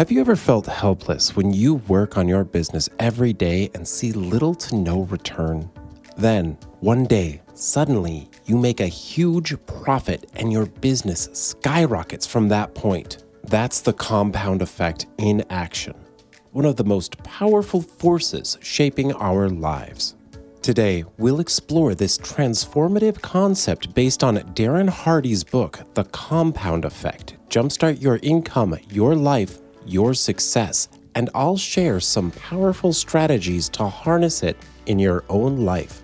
Have you ever felt helpless when you work on your business every day and see little to no return? Then, one day, suddenly, you make a huge profit and your business skyrockets from that point. That's the compound effect in action, one of the most powerful forces shaping our lives. Today, we'll explore this transformative concept based on Darren Hardy's book, The Compound Effect: Jumpstart Your Income, Your Life, Your Success, and I'll share some powerful strategies to harness it in your own life.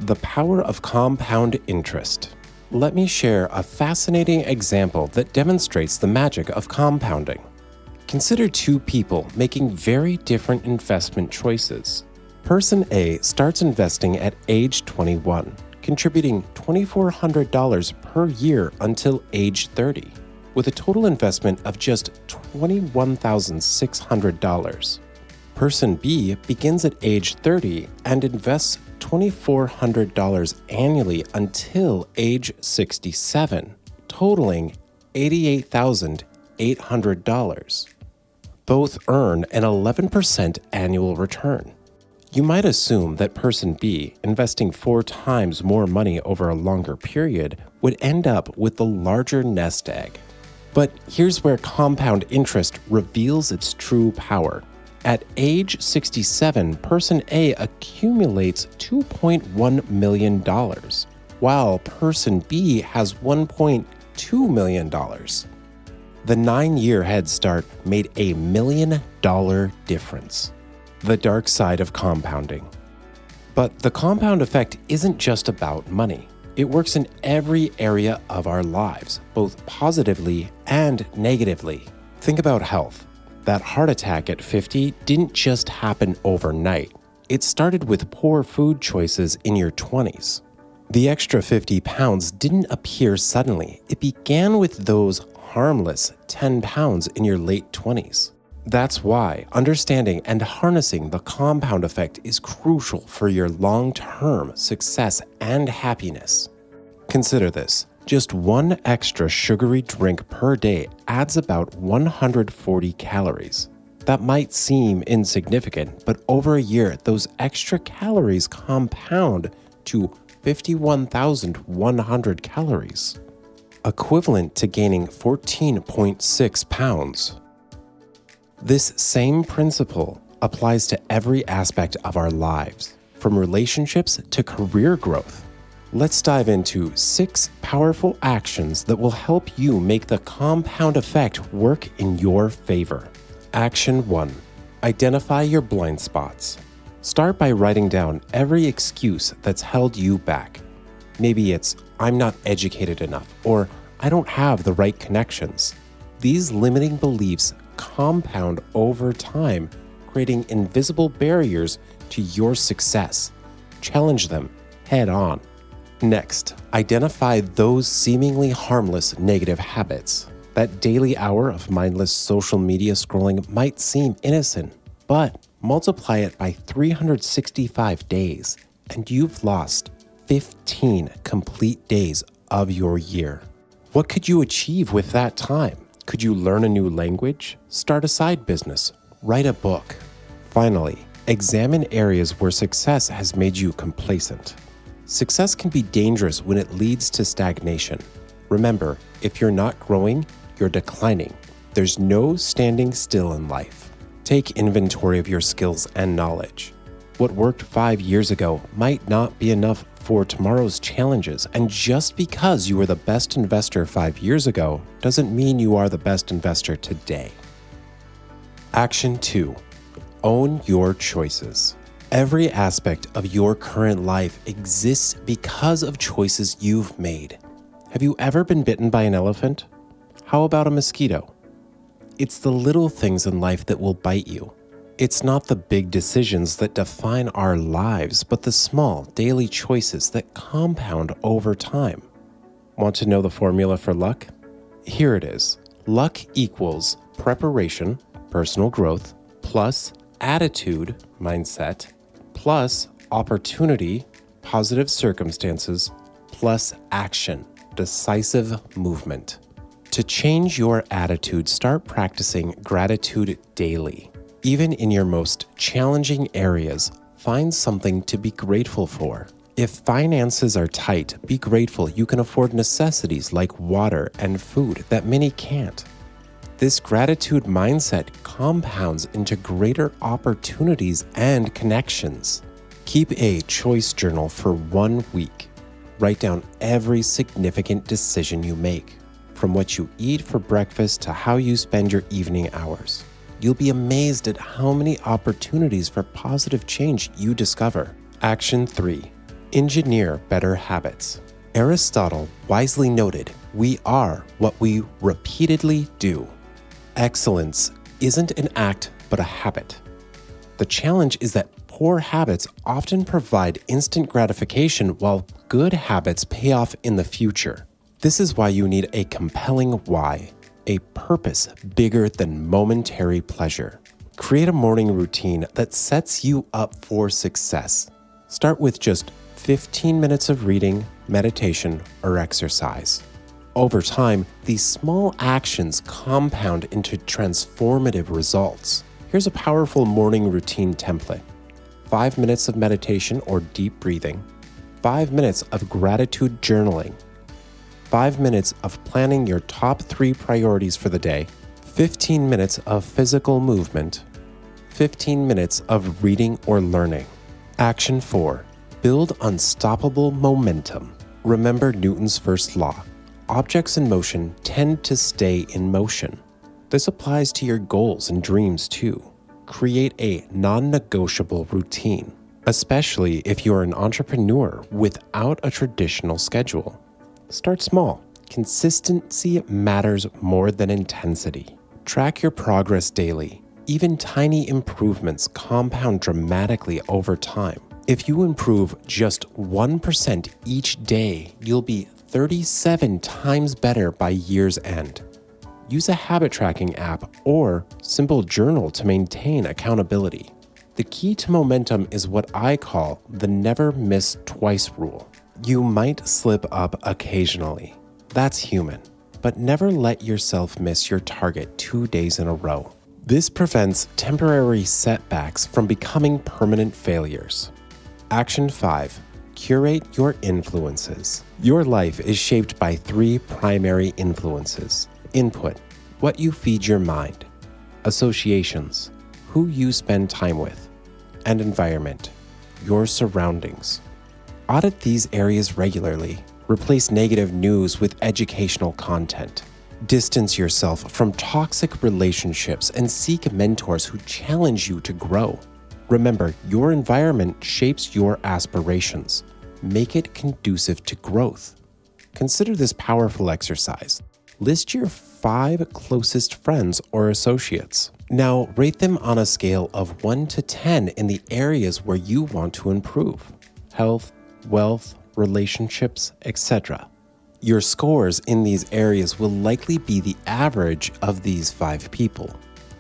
The power of compound interest. Let me share a fascinating example that demonstrates the magic of compounding. Consider two people making very different investment choices. Person A starts investing at age 21, contributing $2,400 per year until age 30, with a total investment of just $21,600. Person B begins at age 30 and invests $2,400 annually until age 67, totaling $88,800. Both earn an 11% annual return. You might assume that person B, investing 4 times more money over a longer period, would end up with the larger nest egg. But here's where compound interest reveals its true power. At age 67, person A accumulates $2.1 million, while person B has $1.2 million. The 9-year head start made a $1 million difference. The dark side of compounding. But the compound effect isn't just about money. It works in every area of our lives, both positively and negatively. Think about health. That heart attack at 50 didn't just happen overnight. It started with poor food choices in your 20s. The extra 50 pounds didn't appear suddenly. It began with those harmless 10 pounds in your late 20s. That's why understanding and harnessing the compound effect is crucial for your long-term success and happiness. Consider this. Just one extra sugary drink per day adds about 140 calories. That might seem insignificant, but over a year, those extra calories compound to 51,100 calories, equivalent to gaining 14.6 pounds. This same principle applies to every aspect of our lives, from relationships to career growth. Let's dive into 6 powerful actions that will help you make the compound effect work in your favor. Action 1. Identify your blind spots. Start by writing down every excuse that's held you back. Maybe it's, I'm not educated enough, or I don't have the right connections. These limiting beliefs compound over time, creating invisible barriers to your success. Challenge them head on. Next, identify those seemingly harmless negative habits. That daily hour of mindless social media scrolling might seem innocent, but multiply it by 365 days, and you've lost 15 complete days of your year. What could you achieve with that time? Could you learn a new language, start a side business, write a book? Finally, examine areas where success has made you complacent. Success can be dangerous when it leads to stagnation. Remember, if you're not growing, you're declining. There's no standing still in life. Take inventory of your skills and knowledge. What worked 5 years ago might not be enough for tomorrow's challenges, and just because you were the best investor 5 years ago doesn't mean you are the best investor today. Action 2. Own your choices. Every aspect of your current life exists because of choices you've made. Have you ever been bitten by an elephant? How about a mosquito? It's the little things in life that will bite you. It's not the big decisions that define our lives, but the small daily choices that compound over time. Want to know the formula for luck? Here it is. Luck equals preparation, personal growth, plus attitude, mindset, plus opportunity, positive circumstances, plus action, decisive movement. To change your attitude, start practicing gratitude daily. Even in your most challenging areas, find something to be grateful for. If finances are tight, be grateful you can afford necessities like water and food that many can't. This gratitude mindset compounds into greater opportunities and connections. Keep a choice journal for 1 week. Write down every significant decision you make, from what you eat for breakfast to how you spend your evening hours. You'll be amazed at how many opportunities for positive change you discover. Action 3. Engineer better habits. Aristotle wisely noted, "We are what we repeatedly do." Excellence isn't an act, but a habit. The challenge is that poor habits often provide instant gratification while good habits pay off in the future. This is why you need a compelling why, a purpose bigger than momentary pleasure. Create a morning routine that sets you up for success. Start with just 15 minutes of reading, meditation, or exercise. Over time, these small actions compound into transformative results. Here's a powerful morning routine template. 5 minutes of meditation or deep breathing, 5 minutes of gratitude journaling, 5 minutes of planning your top 3 priorities for the day, 15 minutes of physical movement, 15 minutes of reading or learning. Action 4. Build unstoppable momentum. Remember Newton's first law. Objects in motion tend to stay in motion. This applies to your goals and dreams too. Create a non-negotiable routine, especially if you're an entrepreneur without a traditional schedule. Start small. Consistency matters more than intensity. Track your progress daily. Even tiny improvements compound dramatically over time. If you improve just 1% each day, you'll be 37 times better by year's end. Use a habit tracking app or simple journal to maintain accountability. The key to momentum is what I call the never miss twice rule. You might slip up occasionally. That's human, but never let yourself miss your target 2 days in a row. This prevents temporary setbacks from becoming permanent failures. Action 5. Curate your influences. Your life is shaped by 3 primary influences. Input, what you feed your mind. Associations, who you spend time with. And environment, your surroundings. Audit these areas regularly. Replace negative news with educational content. Distance yourself from toxic relationships and seek mentors who challenge you to grow. Remember, your environment shapes your aspirations. Make it conducive to growth. Consider this powerful exercise. List your 5 closest friends or associates. Now, rate them on a scale of 1 to 10 in the areas where you want to improve: health, wealth, relationships, etc. Your scores in these areas will likely be the average of these 5 people.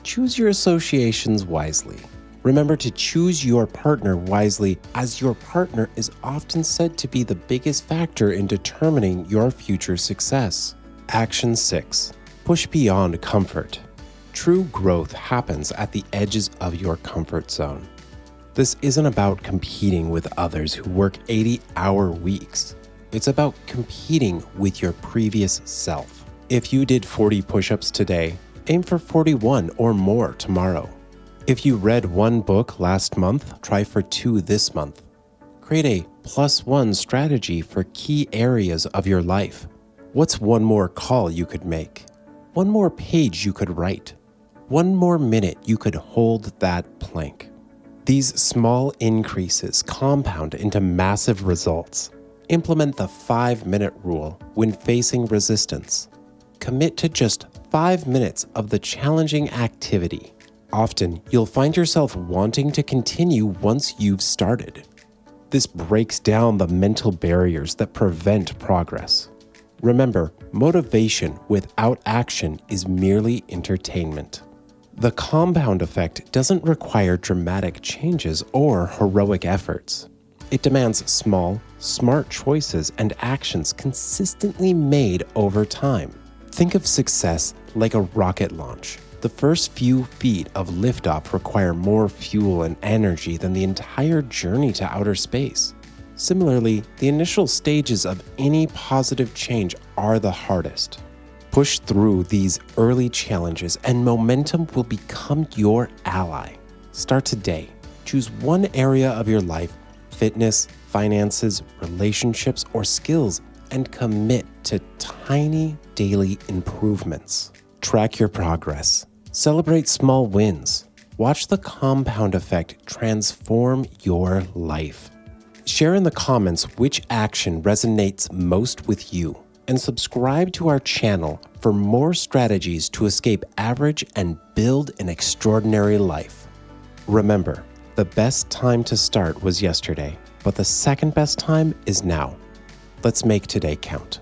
Choose your associations wisely. Remember to choose your partner wisely, as your partner is often said to be the biggest factor in determining your future success. Action 6. Push beyond comfort. True growth happens at the edges of your comfort zone. This isn't about competing with others who work 80-hour weeks. It's about competing with your previous self. If you did 40 push-ups today, aim for 41 or more tomorrow. If you read 1 book last month, try for 2 this month. Create a +1 strategy for key areas of your life. What's 1 more call you could make? 1 more page you could write? 1 more minute you could hold that plank? These small increases compound into massive results. Implement the 5-minute rule when facing resistance. Commit to just 5 minutes of the challenging activity. Often, you'll find yourself wanting to continue once you've started. This breaks down the mental barriers that prevent progress. Remember, motivation without action is merely entertainment. The compound effect doesn't require dramatic changes or heroic efforts. It demands small, smart choices and actions consistently made over time. Think of success like a rocket launch. The first few feet of liftoff require more fuel and energy than the entire journey to outer space. Similarly, the initial stages of any positive change are the hardest. Push through these early challenges and momentum will become your ally. Start today. Choose one area of your life, fitness, finances, relationships, or skills, and commit to tiny daily improvements. Track your progress. Celebrate small wins. Watch the compound effect transform your life. Share in the comments which action resonates most with you, and subscribe to our channel for more strategies to escape average and build an extraordinary life. Remember, the best time to start was yesterday, but the second best time is now. Let's make today count.